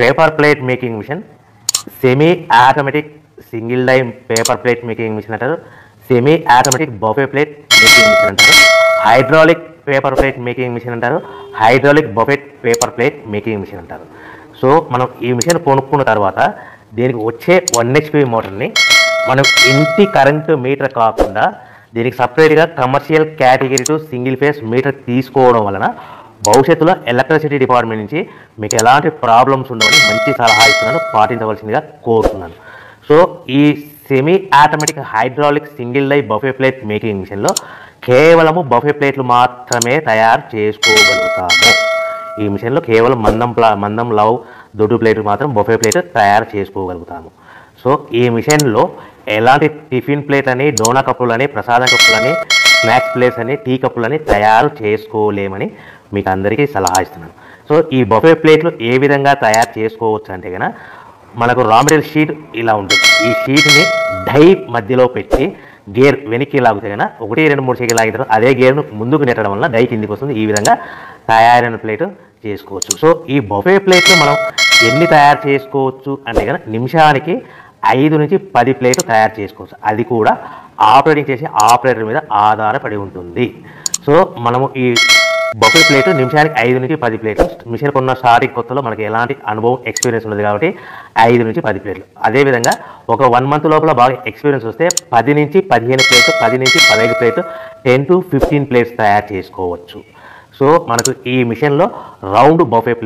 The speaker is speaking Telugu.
Paper plate making machine, semi automatic single die paper plate making machine అంటారు, semi automatic buffet plate making machine అంటారు, hydraulic paper plate making machine అంటారు, hydraulic buffet paper plate making machine అంటారు. సో మనం ఈ మిషన్ కొనుక్కున్న తర్వాత దీనికి వచ్చే 1 HP మోటార్ని మనం ఇంటి కరెంటు మీటర్ కాకుండా దీనికి సపరేట్గా commercial category to single phase metre తీసుకోవడం వలన భవిష్యత్తులో ఎలక్ట్రిసిటీ డిపార్ట్మెంట్ నుంచి మీకు ఎలాంటి ప్రాబ్లమ్స్ ఉండవని మంచి సలహా ఇస్తున్నాను, పాటించవలసిందిగా కోరుతున్నాను. సో ఈ semi automatic hydraulic single die buffet plate making మిషన్లో కేవలము బఫే ప్లేట్లు మాత్రమే తయారు చేసుకోగలుగుతాము. ఈ మిషన్లో కేవలం మందం లవ్ దొడ్డు ప్లేట్లు మాత్రం బఫే ప్లేట్ తయారు చేసుకోగలుగుతాము. సో ఈ మిషన్లో ఎలాంటి టిఫిన్ ప్లేట్ అని, డోనా కప్పులని, ప్రసాదం కప్పులని, స్నాక్స్ ప్లేట్స్ అని, టీ కప్పులని తయారు చేసుకోలేమని మీకు అందరికీ సలహా ఇస్తున్నాను. సో ఈ బఫే ప్లేట్లు ఏ విధంగా తయారు చేసుకోవచ్చు అంటే కనుక మనకు రా మెటీరియల్ షీట్ ఇలా ఉంటుంది. ఈ షీట్ని డై మధ్యలో పెట్టి గేర్ వెనక్కి లాగితే కనుక 1, 2, 3 సెకండ్లు లాగితే అదే గేర్ను ముందుకు నెట్టడం వల్ల డై కిందికి వస్తుంది. ఈ విధంగా తయారైన ప్లేట్ చేసుకోవచ్చు. సో ఈ బఫే ప్లేట్లు మనం ఎన్ని తయారు చేసుకోవచ్చు అంటే కనుక నిమిషానికి 5 నుంచి 10 ప్లేట్లు తయారు చేసుకోవచ్చు. అది కూడా ఆపరేటింగ్ చేసే ఆపరేటర్ మీద ఆధారపడి ఉంటుంది. సో మనము ఈ బఫే ప్లేట్ నిమిషానికి 5 నుంచి 10 ప్లేట్లు. మిషన్ కొన్న స్టార్టింగ్ కొత్తలో మనకి ఎలాంటి అనుభవం ఎక్స్పీరియన్స్ ఉన్నది కాబట్టి 5 నుంచి 10 ప్లేట్లు. అదేవిధంగా ఒక 1 మంత్ లోపల బాగా ఎక్స్పీరియన్స్ వస్తే 10 నుంచి 15 ప్లేట్లు, 10 నుంచి 15 ప్లేట్లు, 10 to 15 ప్లేట్స్ తయారు చేసుకోవచ్చు. సో మనకు ఈ మిషన్లో రౌండ్ బఫే